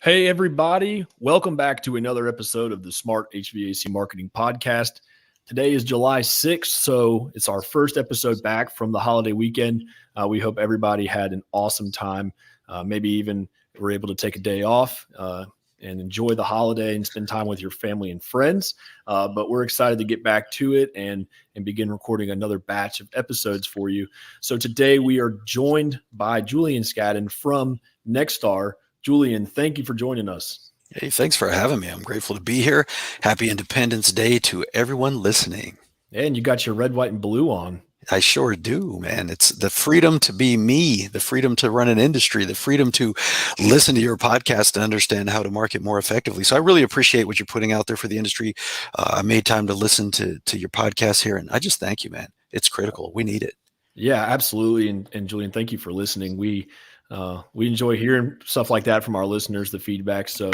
Hey, everybody. Welcome back to another episode of the Smart HVAC Marketing Podcast. Today is July 6th, so it's our first episode back from the holiday weekend. We hope everybody had an awesome time. Maybe even were able to take a day off and enjoy the holiday and spend time with your family and friends. But we're excited to get back to it and begin recording another batch of episodes for you. So today we are joined by Julian Scadden from Nexstar. Julian, thank you for joining us. Hey, thanks for having me. I'm grateful to be here. Happy Independence Day to everyone listening. And you got your red, white, and blue on. I sure do, man. It's the freedom to be me, the freedom to run an industry, the freedom to listen to your podcast and understand how to market more effectively. So I really appreciate what you're putting out there for the industry. I made time to listen to your podcast here, and I just thank you, man. It's critical. We need it. Yeah, absolutely. And Julian, thank you for listening. We enjoy hearing stuff like that from our listeners, the feedback. So,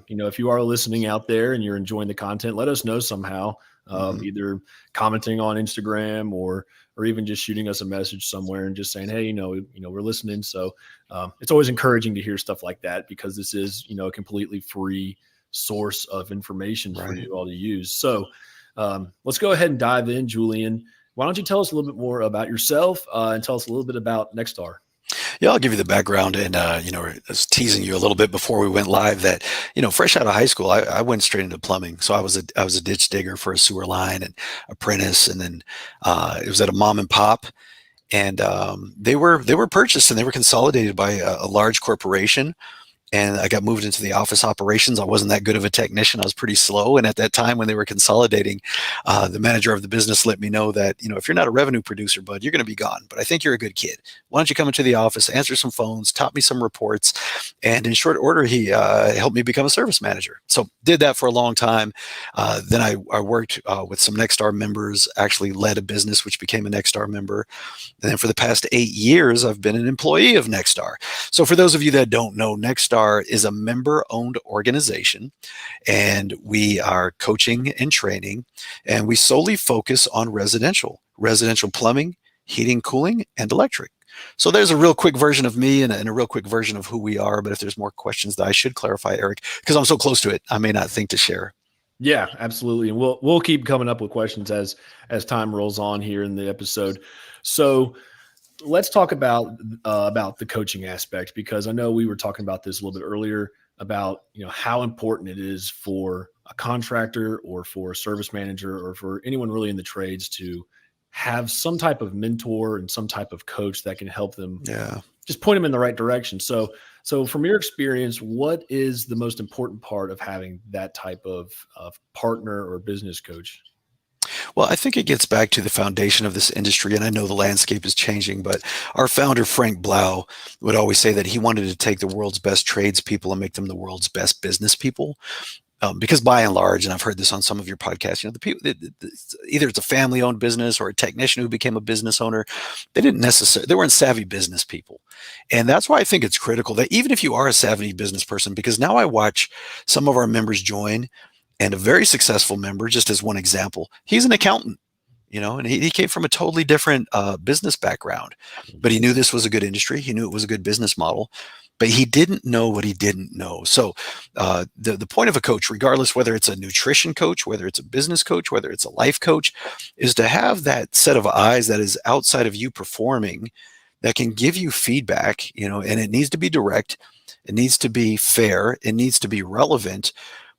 if you are listening out there and you're enjoying the content, let us know somehow, either commenting on Instagram or even just shooting us a message somewhere and just saying, hey, we're listening. So it's always encouraging to hear stuff like that because this is, a completely free source of information for you all to use. So let's go ahead and dive in, Julian. Why don't you tell us a little bit more about yourself and tell us a little bit about Nexstar? Yeah, I'll give you the background. And, I was teasing you a little bit before we went live that, fresh out of high school, I went straight into plumbing. So I was a ditch digger for a sewer line and apprentice. And then it was at a mom and pop. And they were purchased and they were consolidated by a large corporation. And I got moved into the office operations. I wasn't that good of a technician. I was pretty slow. And at that time when they were consolidating, the manager of the business let me know that, if you're not a revenue producer, bud, you're going to be gone. But I think you're a good kid. Why don't you come into the office, answer some phones, taught me some reports. And in short order, he helped me become a service manager. So did that for a long time. Then I worked with some Nexstar members, actually led a business, which became a Nexstar member. And then for the past 8 years, I've been an employee of Nexstar. So for those of you that don't know, Nexstar is a member-owned organization, and we are coaching and training, and we solely focus on residential plumbing, heating, cooling, and electric. So there's a real quick version of me and a real quick version of who we are. But if there's more questions that I should clarify, Eric, because I'm so close to it, I may not think to share. Yeah, absolutely. And we'll keep coming up with questions as time rolls on here in the episode. So let's talk about the coaching aspect, because I know we were talking about this a little bit earlier about, how important it is for a contractor or for a service manager or for anyone really in the trades to have some type of mentor and some type of coach that can help them just point them in the right direction. So from your experience, what is the most important part of having that type of partner or business coach? Well, I think it gets back to the foundation of this industry, and I know the landscape is changing, but our founder, Frank Blau, would always say that he wanted to take the world's best tradespeople and make them the world's best business people. Because by and large, and I've heard this on some of your podcasts, the people, either it's a family-owned business or a technician who became a business owner, they weren't savvy business people. And that's why I think it's critical that even if you are a savvy business person, because now I watch some of our members join, and a very successful member, just as one example, he's an accountant, and he came from a totally different business background, but he knew this was a good industry. He knew it was a good business model, but he didn't know what he didn't know. So the point of a coach, regardless whether it's a nutrition coach, whether it's a business coach, whether it's a life coach, is to have that set of eyes that is outside of you performing, that can give you feedback, and it needs to be direct. It needs to be fair. It needs to be relevant.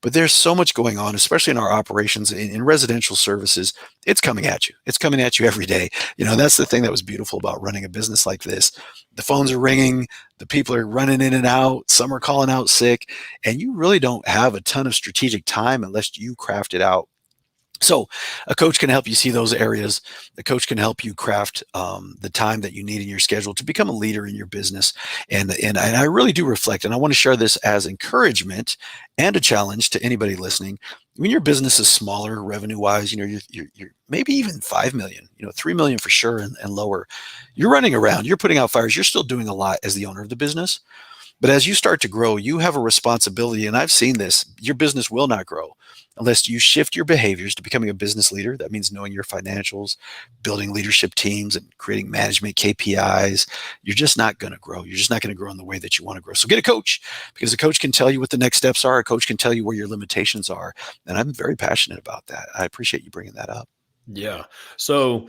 But there's so much going on, especially in our operations in residential services. It's coming at you. It's coming at you every day. That's the thing that was beautiful about running a business like this. The phones are ringing. The people are running in and out. Some are calling out sick. And you really don't have a ton of strategic time unless you craft it out. So a coach can help you see those areas. The coach can help you craft the time that you need in your schedule to become a leader in your business. And I really do reflect, and I want to share this as encouragement and a challenge to anybody listening. When your business is smaller revenue-wise, you're maybe even 5 million, 3 million for sure and lower. You're running around, you're putting out fires, you're still doing a lot as the owner of the business. But as you start to grow, you have a responsibility. And I've seen this, your business will not grow unless you shift your behaviors to becoming a business leader. That means knowing your financials, building leadership teams, and creating management KPIs. You're just not going to grow. You're just not going to grow in the way that you want to grow. So get a coach, because a coach can tell you what the next steps are. A coach can tell you where your limitations are. And I'm very passionate about that. I appreciate you bringing that up. Yeah. So,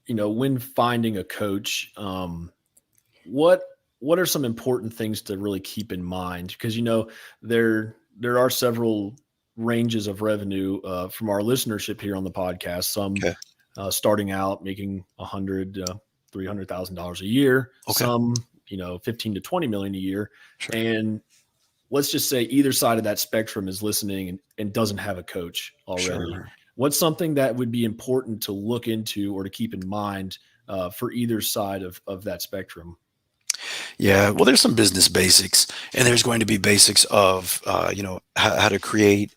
when finding a coach, what what are some important things to really keep in mind? Because there are several ranges of revenue from our listenership here on the podcast. Some Okay. starting out making $300,000 a year. Okay. Some 15 to 20 million a year, Sure. and let's just say either side of that spectrum is listening and doesn't have a coach already. Sure. What's something that would be important to look into or to keep in mind for either side of that spectrum? Yeah, well, there's some business basics, and there's going to be basics of how to create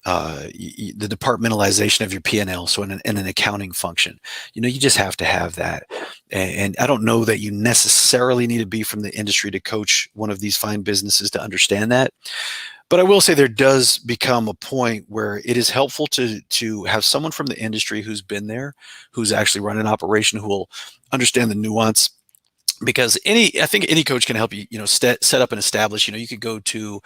the departmentalization of your P&L. So in an accounting function, you just have to have that. And I don't know that you necessarily need to be from the industry to coach one of these fine businesses to understand that. But I will say there does become a point where it is helpful to have someone from the industry who's been there, who's actually run an operation, who will understand the nuance, because I think any coach can help you, set up and establish. You could go to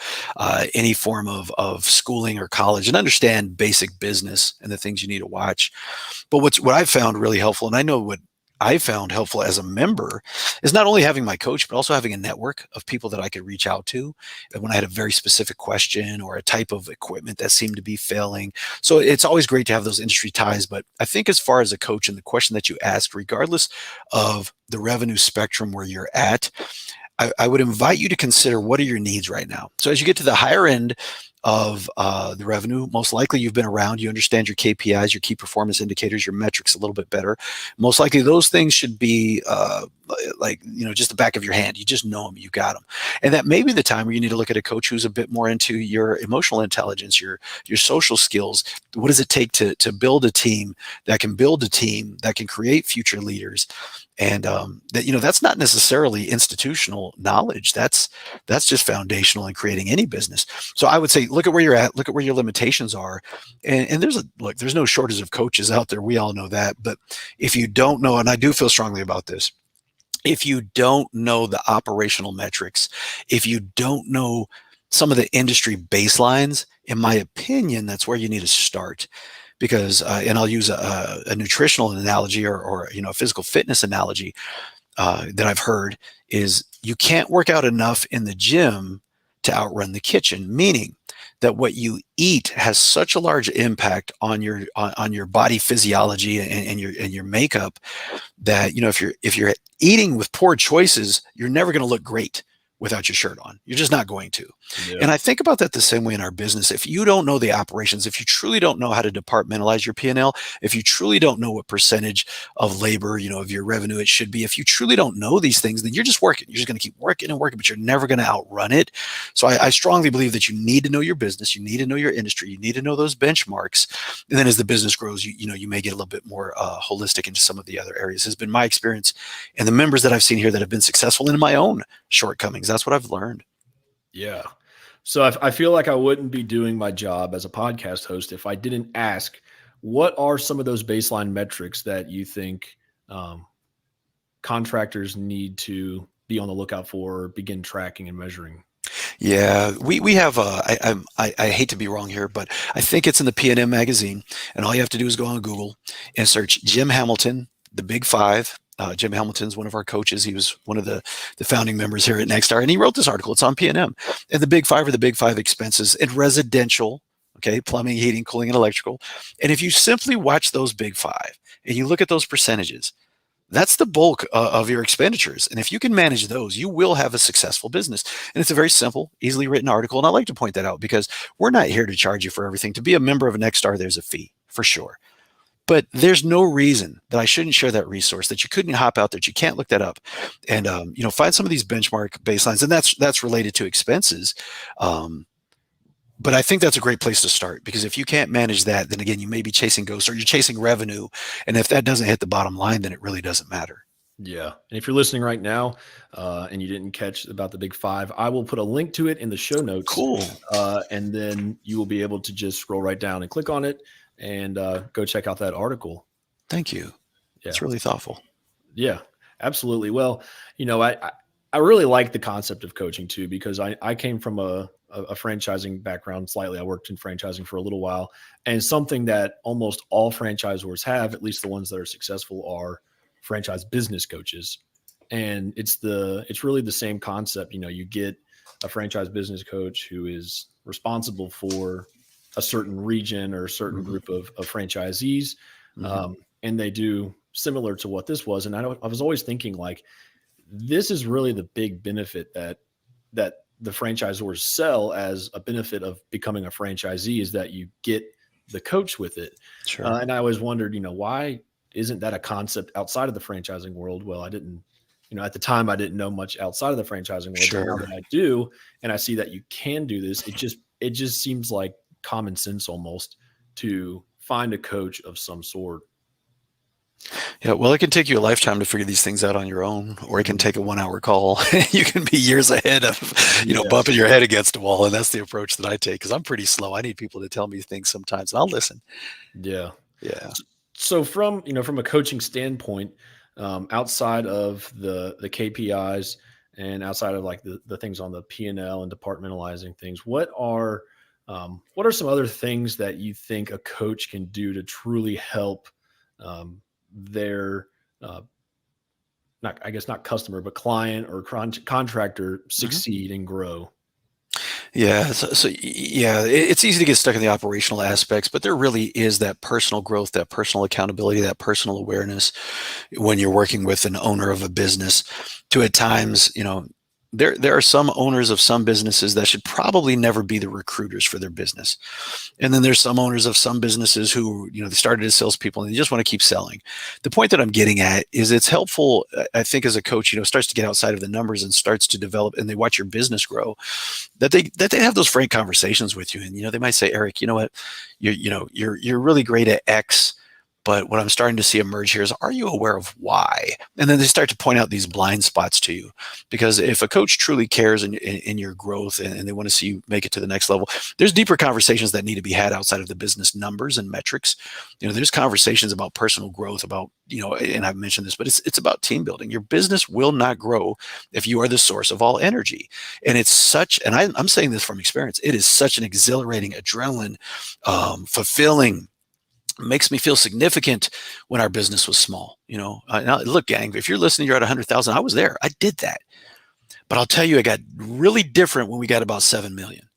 any form of schooling or college and understand basic business and the things you need to watch. But what I've found really helpful, and I know what I found helpful as a member, is not only having my coach, but also having a network of people that I could reach out to when I had a very specific question or a type of equipment that seemed to be failing. So it's always great to have those industry ties. But I think as far as a coach and the question that you asked, regardless of the revenue spectrum where you're at, I would invite you to consider, what are your needs right now? So as you get to the higher end of the revenue, most likely you've been around, you understand your KPIs, your key performance indicators, your metrics a little bit better. Most likely those things should be just the back of your hand. You just know them, you got them. And that may be the time where you need to look at a coach who's a bit more into your emotional intelligence, your social skills. What does it take to build a team that can create future leaders? And that's not necessarily institutional knowledge. That's just foundational in creating any business. So I would say, look at where you're at, look at where your limitations are. And there's no shortage of coaches out there. We all know that. But if you don't know, and I do feel strongly about this, if you don't know the operational metrics, if you don't know some of the industry baselines, in my opinion, that's where you need to start. Because, and I'll use a nutritional analogy or a physical fitness analogy that I've heard, is you can't work out enough in the gym to outrun the kitchen, meaning that what you eat has such a large impact on your body physiology and your makeup, that if you're eating with poor choices, you're never going to look great without your shirt on. You're just not going to. Yeah. And I think about that the same way in our business. If you don't know the operations, if you truly don't know how to departmentalize your P&L, if you truly don't know what percentage of labor, of your revenue it should be, if you truly don't know these things, then you're just working. You're just going to keep working and working, but you're never going to outrun it. So I strongly believe that you need to know your business. You need to know your industry. You need to know those benchmarks. And then as the business grows, you may get a little bit more holistic into some of the other areas. Has been my experience, and the members that I've seen here that have been successful, in my own shortcomings. That's what I've learned. Yeah. So I feel like I wouldn't be doing my job as a podcast host if I didn't ask, what are some of those baseline metrics that you think contractors need to be on the lookout for, or begin tracking and measuring? Yeah, we have. I hate to be wrong here, but I think it's in the P&M magazine, and all you have to do is go on Google and search Jim Hamilton, the Big Five. Jim Hamilton's one of our coaches. He was one of the founding members here at Nexstar, and he wrote this article. It's on P&M. And the Big Five are the Big Five expenses in residential, okay, plumbing, heating, cooling, and electrical. And if you simply watch those Big Five and you look at those percentages, that's the bulk of your expenditures. And if you can manage those, you will have a successful business. And it's a very simple, easily written article. And I like to point that out because we're not here to charge you for everything. To be a member of Nexstar, there's a fee for sure. But there's no reason that I shouldn't share that resource, that you couldn't hop out there, that you can't look that up, and find some of these benchmark baselines, and that's related to expenses. But I think that's a great place to start, because if you can't manage that, then again, you may be chasing ghosts, or you're chasing revenue, and if that doesn't hit the bottom line, then it really doesn't matter. Yeah. And if you're listening right now and you didn't catch about the Big Five, I will put a link to it in the show notes. Cool. And then you will be able to just scroll right down and click on it and go check out that article. Thank you. Yeah. That's really thoughtful. Yeah, absolutely. Well, I really like the concept of coaching too, because I came from a franchising background slightly. I worked in franchising for a little while, and something that almost all franchisors have, at least the ones that are successful, are franchise business coaches. And it's really the same concept. You get a franchise business coach who is responsible for a certain region or a certain Hmm. group of franchisees, Hmm. and they do similar to what this was. And I was always thinking, like, this is really the big benefit that the franchisors sell as a benefit of becoming a franchisee, is that you get the coach with it. Sure. And I always wondered, why isn't that a concept outside of the franchising world? Well, I didn't, at the time I didn't know much outside of the franchising world, but now Sure. that I do, and I see that you can do this, it just seems like common sense almost to find a coach of some sort. Yeah, well, it can take you a lifetime to figure these things out on your own, or it can Mhm. take a 1 hour call. You can be years ahead of, Yes. bumping your head against a wall. And that's the approach that I take because I'm pretty slow. I need people to tell me things sometimes, and I'll listen. Yeah. Yeah. S- So from a coaching standpoint, outside of the KPIs and outside of like the things on the P&L and departmentalizing things, what are some other things that you think a coach can do to truly help their uh, not, I guess, not customer, but client or contractor Mhm. succeed and grow? Yeah. Yeah, it's easy to get stuck in the operational aspects, but there really is that personal growth, that personal accountability, that personal awareness when you're working with an owner of a business to at times, there are some owners of some businesses that should probably never be the recruiters for their business. And then there's some owners of some businesses who, they started as salespeople and they just want to keep selling. The point that I'm getting at is it's helpful, I think, as a coach, starts to get outside of the numbers and starts to develop and they watch your business grow, that they have those frank conversations with you. And, they might say, Eric, you know what, you're really great at X. But what I'm starting to see emerge here is, are you aware of why? And then they start to point out these blind spots to you. Because if a coach truly cares in your growth and they want to see you make it to the next level, there's deeper conversations that need to be had outside of the business numbers and metrics. There's conversations about personal growth, about, and I've mentioned this, but it's about team building. Your business will not grow if you are the source of all energy. And it's such, and I'm saying this from experience, it is such an exhilarating, adrenaline, fulfilling, makes me feel significant when our business was small. Now, look, gang, if you're listening, you're at 100,000. I was there. I did that. But I'll tell you, it got really different when we got about 7 million.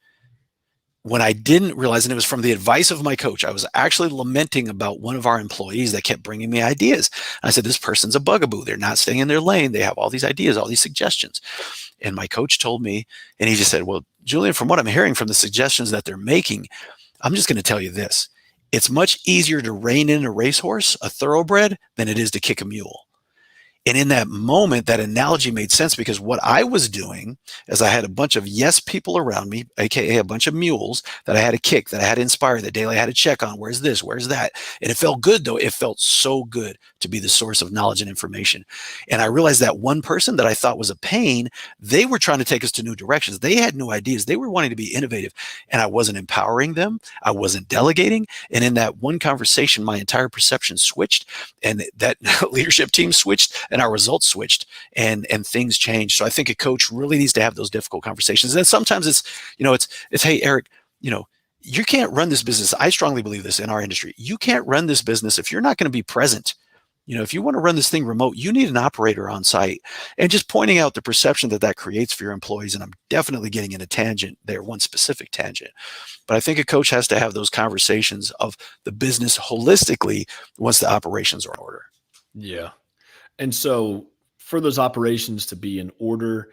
When I didn't realize, and it was from the advice of my coach, I was actually lamenting about one of our employees that kept bringing me ideas. I said, this person's a bugaboo. They're not staying in their lane. They have all these ideas, all these suggestions. And my coach told me, and he just said, well, Julian, from what I'm hearing from the suggestions that they're making, I'm just going to tell you this. It's much easier to rein in a racehorse, a thoroughbred, than it is to kick a mule. And in that moment, that analogy made sense because what I was doing is I had a bunch of yes people around me, AKA a bunch of mules that I had to kick, that I had to inspire, that daily I had to check on. Where's this? Where's that? And it felt good, though. It felt so good to be the source of knowledge and information. And I realized that one person that I thought was a pain, they were trying to take us to new directions. They had new ideas. They were wanting to be innovative. And I wasn't empowering them. I wasn't delegating. And in that one conversation, my entire perception switched and that leadership team switched and our results switched and things changed. So I think a coach really needs to have those difficult conversations. And sometimes it's hey, Eric, you can't run this business. I strongly believe this in our industry. You can't run this business if you're not going to be present. If you want to run this thing remote, you need an operator on site. And just pointing out the perception that creates for your employees. And I'm definitely getting in a tangent there, one specific tangent. But I think a coach has to have those conversations of the business holistically once the operations are in order. Yeah. And so for those operations to be in order,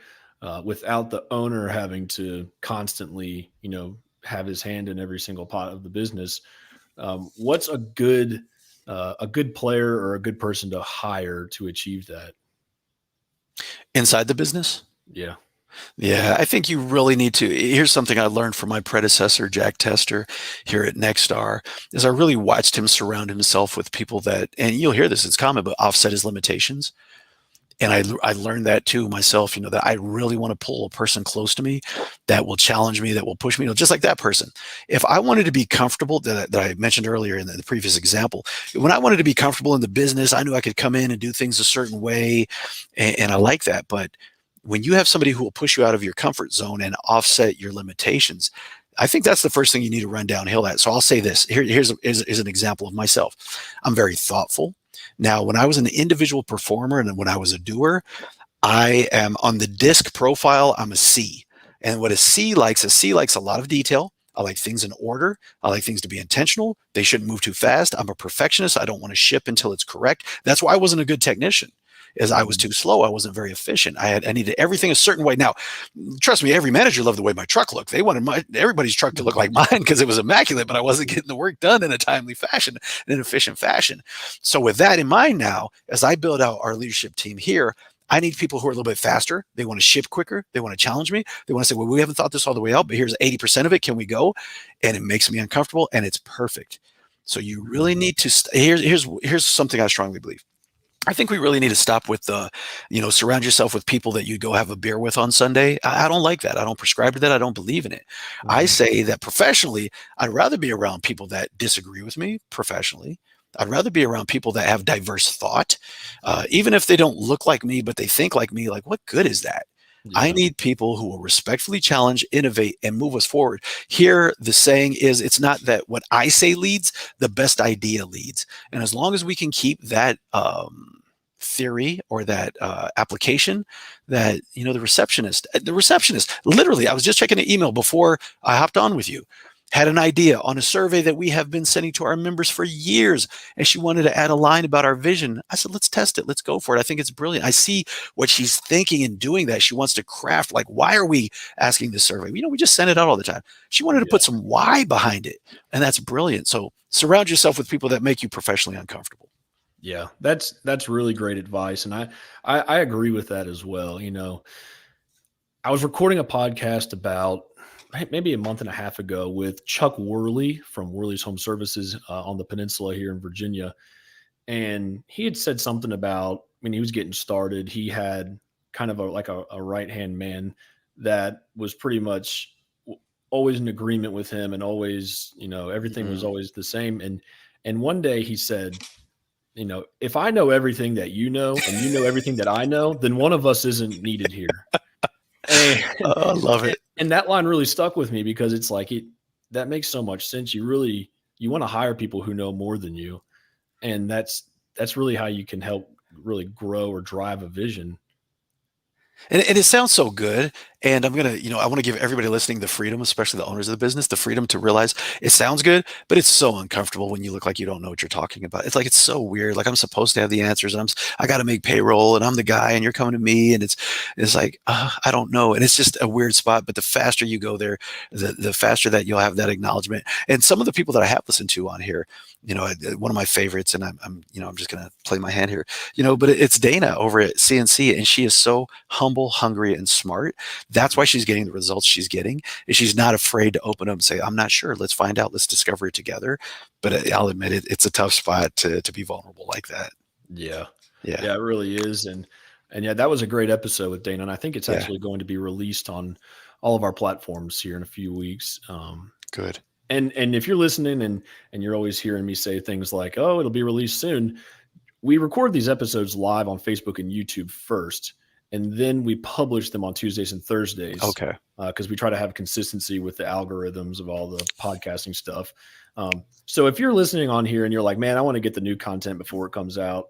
without the owner having to constantly, have his hand in every single pot of the business, what's a good player or a good person to hire to achieve that? Inside the business? Yeah. Yeah, I think you really need to. Here's something I learned from my predecessor, Jack Tester, here at Nexstar, is I really watched him surround himself with people that, and you'll hear this, it's common, but offset his limitations. And I learned that too myself, that I really want to pull a person close to me that will challenge me, that will push me, just like that person. If I wanted to be comfortable, that I mentioned earlier in the previous example, when I wanted to be comfortable in the business, I knew I could come in and do things a certain way. And I like that. But when you have somebody who will push you out of your comfort zone and offset your limitations, I think that's the first thing you need to run downhill at. So I'll say this. Here's an example of myself. I'm very thoughtful. Now, when I was an individual performer and when I was a doer, I am on the disc profile, I'm a C. And what a C likes a lot of detail. I like things in order. I like things to be intentional. They shouldn't move too fast. I'm a perfectionist. I don't want to ship until it's correct. That's why I wasn't a good technician. As I was too slow, I wasn't very efficient. I needed everything a certain way. Now, trust me, every manager loved the way my truck looked. They wanted everybody's truck to look like mine because it was immaculate, but I wasn't getting the work done in a timely fashion, in an efficient fashion. So with that in mind now, as I build out our leadership team here, I need people who are a little bit faster. They want to ship quicker. They want to challenge me. They want to say, well, we haven't thought this all the way out, but here's 80% of it. Can we go? And it makes me uncomfortable, and it's perfect. So you really need to, here's something I strongly believe. I think we really need to stop with the, surround yourself with people that you go have a beer with on Sunday. I don't like that. I don't prescribe to that. I don't believe in it. I say that professionally, I'd rather be around people that disagree with me professionally. I'd rather be around people that have diverse thought, even if they don't look like me, but they think like me. Like, what good is that? Yeah. I need people who will respectfully challenge, innovate, and move us forward. Here, the saying is, it's not that what I say leads, the best idea leads. And as long as we can keep that theory or that application, that, the receptionist, literally, I was just checking an email before I hopped on with you, had an idea on a survey that we have been sending to our members for years. And she wanted to add a line about our vision. I said, let's test it. Let's go for it. I think it's brilliant. I see what she's thinking and doing that. She wants to craft, like, why are we asking this survey? We just send it out all the time. She wanted to put some why behind it. And that's brilliant. So surround yourself with people that make you professionally uncomfortable. Yeah, that's really great advice. And I agree with that as well. I was recording a podcast about maybe a month and a half ago with Chuck Worley from Worley's Home Services on the peninsula here in Virginia. And he had said something about when he was getting started, he had kind of a right-hand man that was pretty much always in agreement with him, and always, everything was always the same. And one day he said, if I know everything that you know and you know everything that I know, then one of us isn't needed here. And, I love it. And that line really stuck with me because it's like, that makes so much sense. You want to hire people who know more than you. And that's really how you can help really grow or drive a vision. And it sounds so good. And I'm going to, I want to give everybody listening the freedom, especially the owners of the business, the freedom to realize it sounds good, but it's so uncomfortable when you look like you don't know what you're talking about. It's like, it's so weird. Like, I'm supposed to have the answers, and I got to make payroll, and I'm the guy, and you're coming to me. And it's like, I don't know. And it's just a weird spot. But the faster you go there, the faster that you'll have that acknowledgement. And some of the people that I have listened to on here, one of my favorites, and I'm just going to play my hand here, but it's Dana over at CNC, and she is so humble, hungry, and smart. That's why she's getting the results she's getting. And she's not afraid to open up and say, I'm not sure. Let's find out. Let's discover it together. But I'll admit it's a tough spot to be vulnerable like that. Yeah, it really is. And yeah, that was a great episode with Dana. And I think it's actually going to be released on all of our platforms here in a few weeks. Good. And if you're listening and you're always hearing me say things like, oh, it'll be released soon, we record these episodes live on Facebook and YouTube first, and then we publish them on Tuesdays and Thursdays. Okay. Because we try to have consistency with the algorithms of all the podcasting stuff. So if you're listening on here and you're like, man, I want to get the new content before it comes out,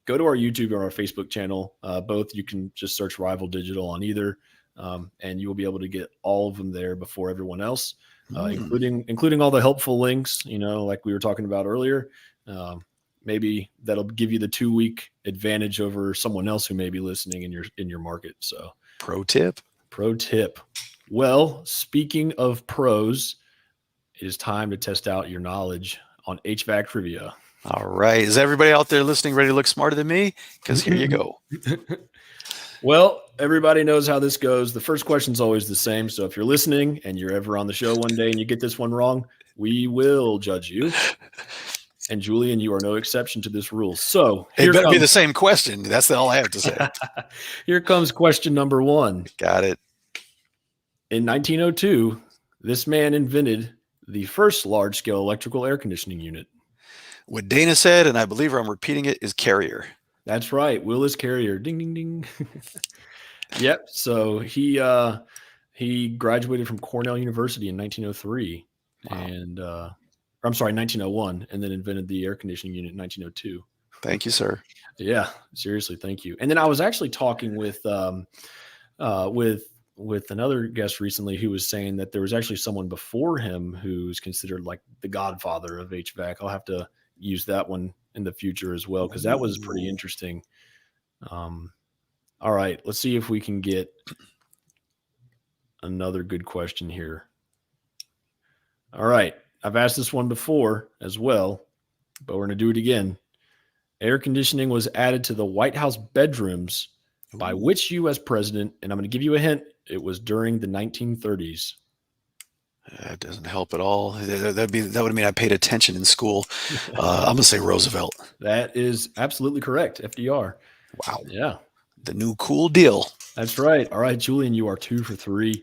go to our YouTube or our Facebook channel. Both, you can just search Rival Digital on either, and you will be able to get all of them there before everyone else, including all the helpful links, like we were talking about earlier. Maybe that'll give you the 2-week advantage over someone else who may be listening in your market. So pro tip. Well, speaking of pros, it is time to test out your knowledge on HVAC trivia. All right. Is everybody out there listening ready to look smarter than me? Because here you go. Well, everybody knows how this goes. The first question is always the same. So if you're listening and you're ever on the show one day and you get this one wrong, we will judge you. And Julian, you are no exception to this rule. So It better be the same question. That's all I have to say. Here comes question number 1. Got it. In 1902, this man invented the first large-scale electrical air conditioning unit. What Dana said, and I believe I'm repeating it, is Carrier. That's right, Willis Carrier. Ding, ding, ding. Yep. So he graduated from Cornell University in 1903, Wow. and I'm sorry, 1901, and then invented the air conditioning unit in 1902. Thank you, sir. Yeah, seriously, thank you. And then I was actually talking with another guest recently who was saying that there was actually someone before him who's considered like the godfather of HVAC. I'll have to use that one in the future as well, because that was pretty interesting. All right, let's see if we can get another good question here. All right, I've asked this one before as well, but we're going to do it again. Air conditioning was added to the White House bedrooms by which U.S. president? And I'm going to give you a hint. It was during the 1930s. That doesn't help at all. That would mean I paid attention in school. I'm going to say Roosevelt. That is absolutely correct. FDR. Wow. Yeah. The new cool deal. That's right. All right, Julian, you are 2 for 3.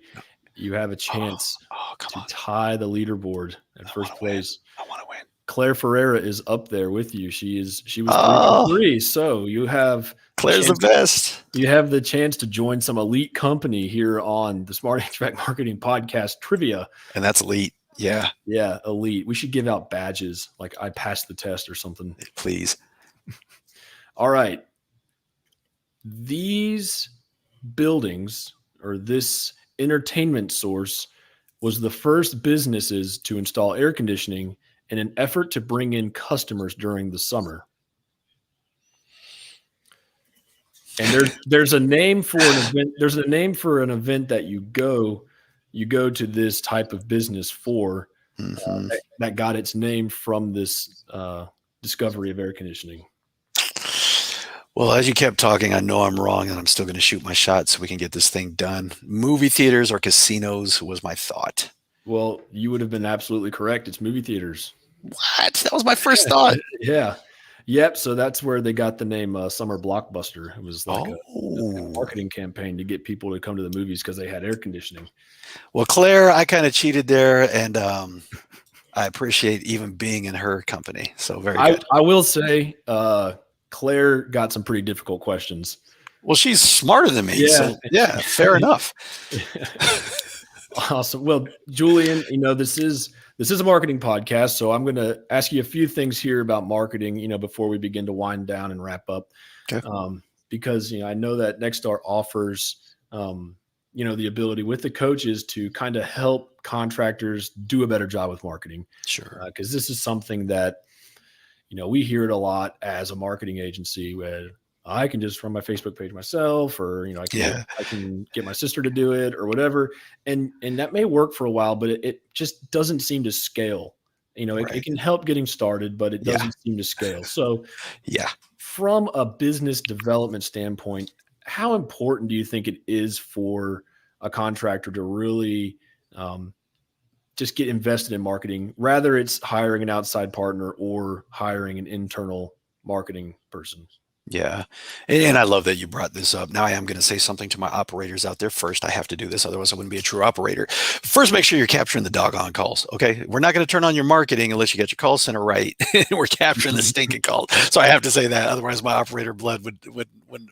You have a chance to tie the leaderboard at first place. I want to win. Claire Ferreira is up there with you. She was 3 for 3. So you have Claire's the best. You have the chance to join some elite company here on the Smart HVAC Marketing Podcast Trivia. And that's elite. Yeah. Yeah, elite. We should give out badges like I passed the test or something. Please. All right. These buildings, or this entertainment source, was the first businesses to install air conditioning in an effort to bring in customers during the summer. And there's a name for an event. There's a name for an event that you go to this type of business for, that got its name from this discovery of air conditioning. Well, as you kept talking, I know I'm wrong, and I'm still going to shoot my shot so we can get this thing done. Movie theaters or casinos was my thought. Well, you would have been absolutely correct. It's movie theaters. What? That was my first thought. Yeah. Yep. So that's where they got the name Summer Blockbuster. It was like a marketing campaign to get people to come to the movies because they had air conditioning. Well, Claire, I kind of cheated there, and I appreciate even being in her company. So very good. I will say Claire got some pretty difficult questions. Well, she's smarter than me. Yeah. So, yeah, fair enough. Awesome. Well, Julian, this is a marketing podcast, so I'm going to ask you a few things here about marketing, before we begin to wind down and wrap up. Okay. Because, I know that Nexstar offers, the ability with the coaches to kind of help contractors do a better job with marketing. Sure. Because this is something that, we hear it a lot as a marketing agency where I can just run my Facebook page myself, or, I can get my sister to do it or whatever. And that may work for a while, but it just doesn't seem to scale. It can help getting started, but it doesn't seem to scale. So from a business development standpoint, how important do you think it is for a contractor to really just get invested in marketing, rather it's hiring an outside partner or hiring an internal marketing person? Yeah. And I love that you brought this up. Now I am going to say something to my operators out there. First, I have to do this. Otherwise I wouldn't be a true operator. First, make sure you're capturing the doggone calls. Okay. We're not going to turn on your marketing unless you get your call center right. We're capturing the stinking call. So I have to say that. Otherwise my operator blood would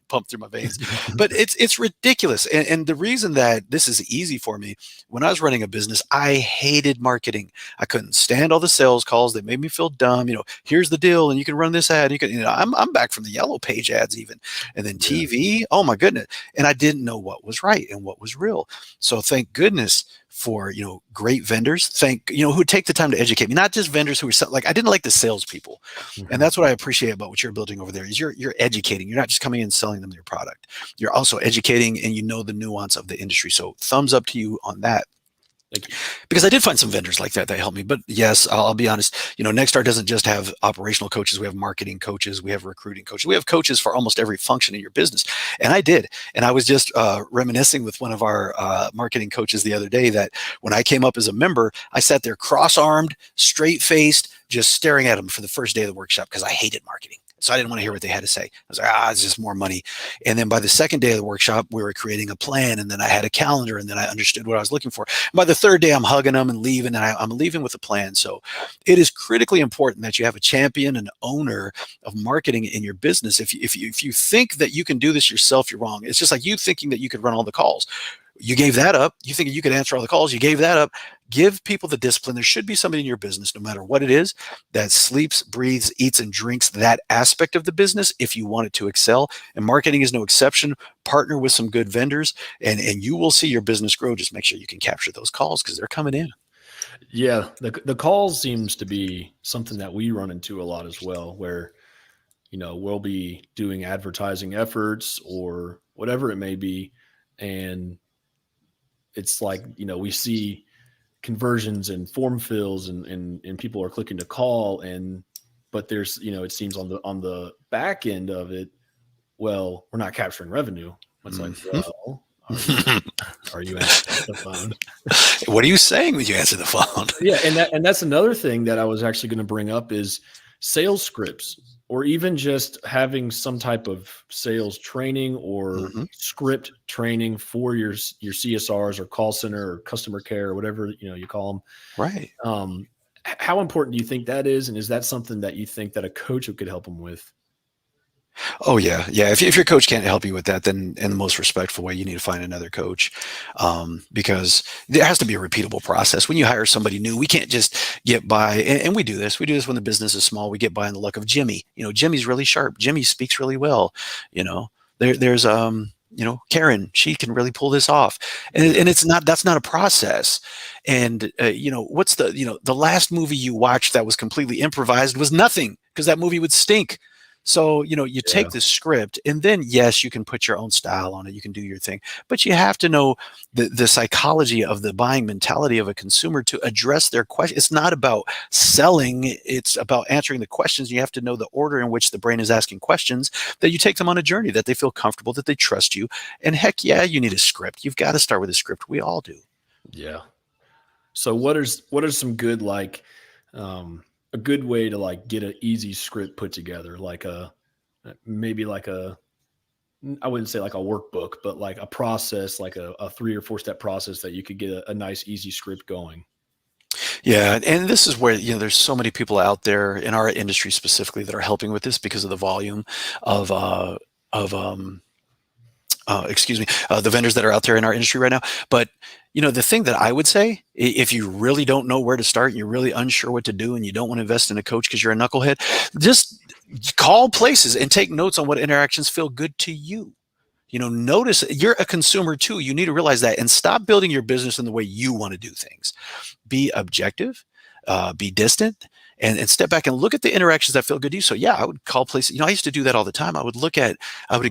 pump through my veins. But it's ridiculous. And the reason that this is easy for me, when I was running a business, I hated marketing. I couldn't stand all the sales calls. They made me feel dumb. Here's the deal, and you can run this ad. You can, I'm back from the yellow page ads even, and then TV. Oh my goodness. And I didn't know what was right and what was real. So thank goodness for, great vendors, who take the time to educate me, not just vendors who are like, I didn't like the salespeople. And that's what I appreciate about what you're building over there is you're educating. You're not just coming in and selling them your product. You're also educating, and the nuance of the industry. So thumbs up to you on that. Thank you. Because I did find some vendors like that helped me. But yes, I'll be honest, Nexstar doesn't just have operational coaches. We have marketing coaches. We have recruiting coaches. We have coaches for almost every function in your business. And I did. And I was just reminiscing with one of our marketing coaches the other day that when I came up as a member, I sat there cross-armed, straight-faced, just staring at them for the first day of the workshop because I hated marketing. So I didn't want to hear what they had to say. I was like, it's just more money. And then by the second day of the workshop, we were creating a plan, and then I had a calendar, and then I understood what I was looking for. And by the third day, I'm hugging them and leaving, and I'm leaving with a plan. So it is critically important that you have a champion and owner of marketing in your business. If you think that you can do this yourself, you're wrong. It's just like you thinking that you could run all the calls. You gave that up. You think you could answer all the calls. You gave that up. Give people the discipline. There should be somebody in your business, no matter what it is, that sleeps, breathes, eats, and drinks that aspect of the business if you want it to excel. And marketing is no exception. Partner with some good vendors, and you will see your business grow. Just make sure you can capture those calls because they're coming in. Yeah, the calls seems to be something that we run into a lot as well, where we'll be doing advertising efforts or whatever it may be, and it's like we see conversions and form fills, and people are clicking to call, but there's it seems on the back end of it, well, we're not capturing revenue. It's like, well, are you answering the phone? What are you saying when you answer the phone? Yeah, and that's another thing that I was actually going to bring up is sales scripts, or even just having some type of sales training or script training for your CSRs or call center or customer care or whatever you call them. Right. How important do you think that is, and is that something that you think that a coach could help them with? Oh yeah, yeah. If your coach can't help you with that, then in the most respectful way, you need to find another coach, because there has to be a repeatable process. When you hire somebody new, we can't just get by, and we do this. We do this when the business is small. We get by on the luck of Jimmy. Jimmy's really sharp. Jimmy speaks really well. There's Karen. She can really pull this off, and that's not a process. And what's the last movie you watched that was completely improvised was nothing, because that movie would stink. So, you take the script, and then yes, you can put your own style on it. You can do your thing, but you have to know the psychology of the buying mentality of a consumer to address their question. It's not about selling. It's about answering the questions. You have to know the order in which the brain is asking questions, that you take them on a journey, that they feel comfortable, that they trust you. And heck yeah, you need a script. You've got to start with a script. We all do. Yeah. So what are some good, a good way to get an easy script put together, maybe I wouldn't say like a workbook, but like a process, like a 3 or 4 step process that you could get a nice easy script going? Yeah, and this is where there's so many people out there in our industry specifically that are helping with this because of the volume of the vendors that are out there in our industry right now. But the thing that I would say, if you really don't know where to start and you're really unsure what to do and you don't want to invest in a coach because you're a knucklehead, just call places and take notes on what interactions feel good to you. Notice you're a consumer too. You need to realize that, and stop building your business in the way you want to do things. Be objective, be distant, and step back and look at the interactions that feel good to you. So yeah, I would call places. I used to do that all the time. I would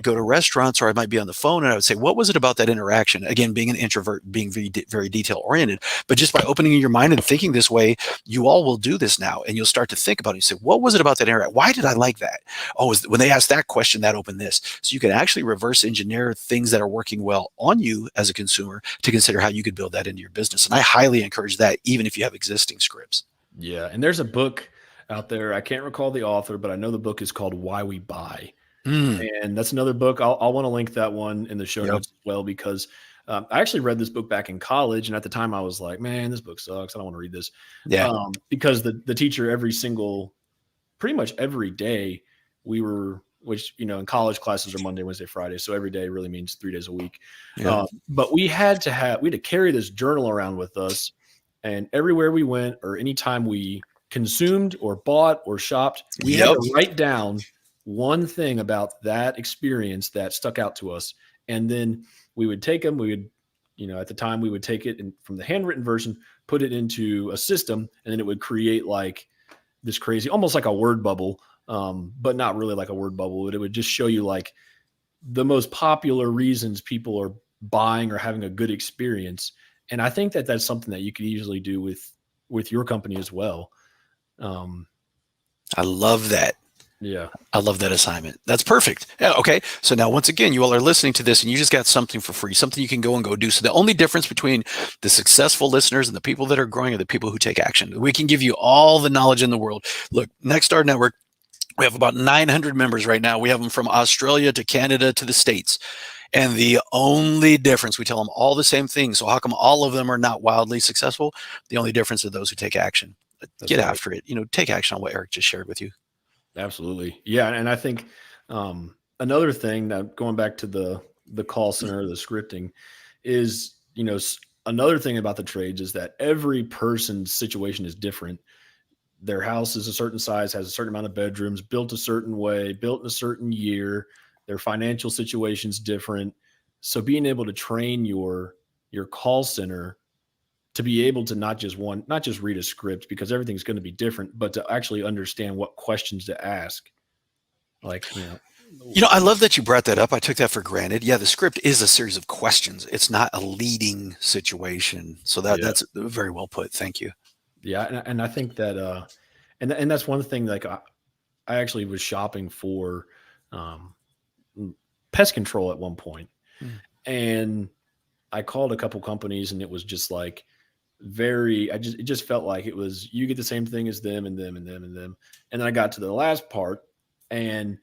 go to restaurants, or I might be on the phone, and I would say, what was it about that interaction? Again, being an introvert, being very detail oriented, but just by opening your mind and thinking this way, you all will do this now, and you'll start to think about it. You say, what was it about that interaction? Why did I like that? Oh, when they asked that question, that opened this. So you can actually reverse engineer things that are working well on you as a consumer to consider how you could build that into your business. And I highly encourage that, even if you have existing scripts. Yeah. And there's a book out there. I can't recall the author, but I know the book is called Why We Buy. And that's another book. I'll want to link that one in the show notes as well, because I actually read this book back in college. And at the time I was like, man, this book sucks. I don't want to read this. Yeah. Because the teacher pretty much every day which, in college classes are Monday, Wednesday, Friday. So every day really means 3 days a week. Yeah. But we had to carry this journal around with us. And everywhere we went, or anytime we consumed or bought or shopped, we had to write down one thing about that experience that stuck out to us. And then we would take them, at the time we would take it from the handwritten version, put it into a system, and then it would create like this crazy, almost like a word bubble, but not really like a word bubble. It would just show you like the most popular reasons people are buying or having a good experience. And I think that that's something that you could easily do with your company as well. I love that. Yeah. I love that assignment. That's perfect. Yeah, okay. So now, once again, you all are listening to this and you just got something for free, something you can go and go do. So the only difference between the successful listeners and the people that are growing are the people who take action. We can give you all the knowledge in the world. Look, Nexstar Network, we have about 900 members right now. We have them from Australia to Canada to the States. And the only difference, we tell them all the same thing. So how come all of them are not wildly successful? The only difference are those who take action. That's Get right. after it. Take action on what Eric just shared with you. Absolutely. Yeah. And I think another thing that going back to the call center, the scripting is, another thing about the trades is that every person's situation is different. Their house is a certain size, has a certain amount of bedrooms, built a certain way, built in a certain year. Their financial situation's different. So being able to train your call center to be able to not just read a script because everything's going to be different, but to actually understand what questions to ask. Like, I love that you brought that up. I took that for granted. Yeah, the script is a series of questions. It's not a leading situation. So yeah, that's very well put. Thank you. yeah. And I think that, and that's one thing, like I actually was shopping for, um, pest control at one point, Mm. and I called a couple companies and it was just like it just felt like it was, you get the same thing as them and them and them and them. And then I got to the last part and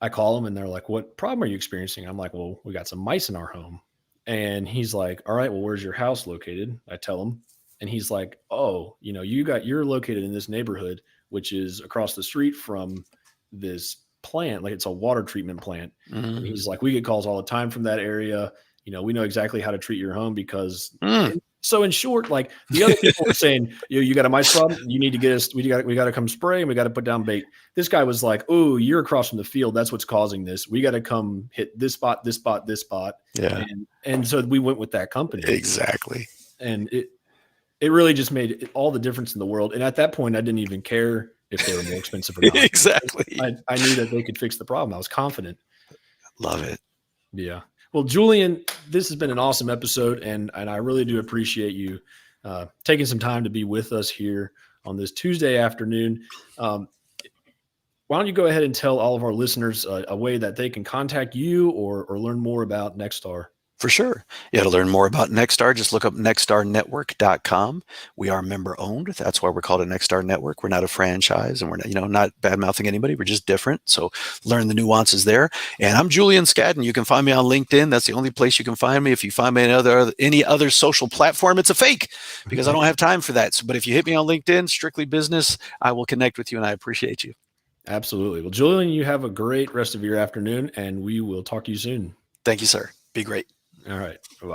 I call them and they're like, "What problem are you experiencing?" I'm like, "Well, we got some mice in our home." And he's like, "All right, well, where's your house located?" I tell him. And he's like, "Oh, you're located in this neighborhood, which is across the street from this plant, like it's a water treatment plant." And Mm. he's like, "We get calls all the time from that area. We know exactly how to treat your home because." Mm. So in short, like the other people were saying, you got a mice problem. You need to get us. We got to come spray and we got to put down bait. This guy was like, "Oh, you're across from the field. That's what's causing this. We got to come hit this spot, this spot, this spot." Yeah, And so we went with that company, exactly. and it really just made all the difference in the world. And at that point, I didn't even care if they were more expensive or not. Exactly. I knew that they could fix the problem. I was confident. Love it. Yeah. Well, Julian, this has been an awesome episode, and I really do appreciate you taking some time to be with us here on this Tuesday afternoon. Um, why don't you go ahead and tell all of our listeners a way that they can contact you or learn more about Nexstar? For sure. Yeah, to learn more about Nexstar, just look up nexstarnetwork.com. We are member owned. That's why we're called a Nexstar Network. We're not a franchise and we're not bad mouthing anybody. We're just different. So learn the nuances there. And I'm Julian Scadden. You can find me on LinkedIn. That's the only place you can find me. If you find me on any other social platform, it's a fake because I don't have time for that. So, but if you hit me on LinkedIn, strictly business, I will connect with you and I appreciate you. Absolutely. Well, Julian, you have a great rest of your afternoon, and we will talk to you soon. Thank you, sir. Be great. All right. Bye-bye.